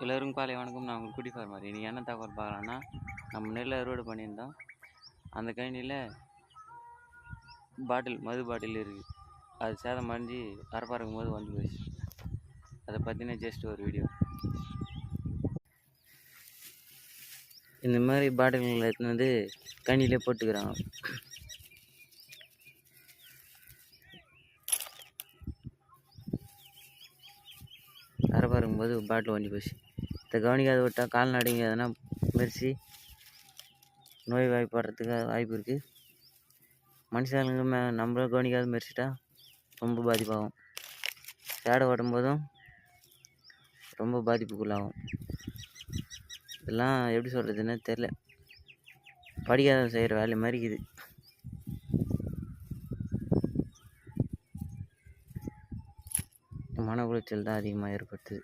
எல்லோருக்கும் காலை வணக்கம். நான் உங்கள் குட்டி ஃபார்மர். இன்றைக்கி என்ன தகவல் பார்க்கலான்னா, நம்ம நெல் அறுவடை பண்ணியிருந்தோம். அந்த கழனியில் மது பாட்டில் இருக்குது. அது சேதம் அடைஞ்சு பறக்கும் போது வந்து போச்சு. அதை பற்றின ஜஸ்ட் ஒரு வீடியோ. இந்த மாதிரி பாட்டில்களை எடுத்துன்னு வந்து கழனியிலே போட்டுக்கிறாங்க. பறக்கும் போது பாட்டில் வண்டி போச்சு. இதை கவனிக்காத விட்டால் கால்நடைங்க எதனா மெரிச்சு நோய் வாய்ப்படுறதுக்கு வாய்ப்பு இருக்குது. மனுஷாளுங்க நம்மளும் கவனிக்காத மெரிச்சிட்டா ரொம்ப பாதிப்பாகும். சேடை ஓட்டும் போதும் ரொம்ப பாதிப்புக்குள்ளாகும். இதெல்லாம் எப்படி சொல்கிறதுன்னு தெரில. படிக்காத செய்கிற வேலை மாதிரி இருக்குது. மன உளைச்சல் தான் அதிகமாக ஏற்படுத்துது.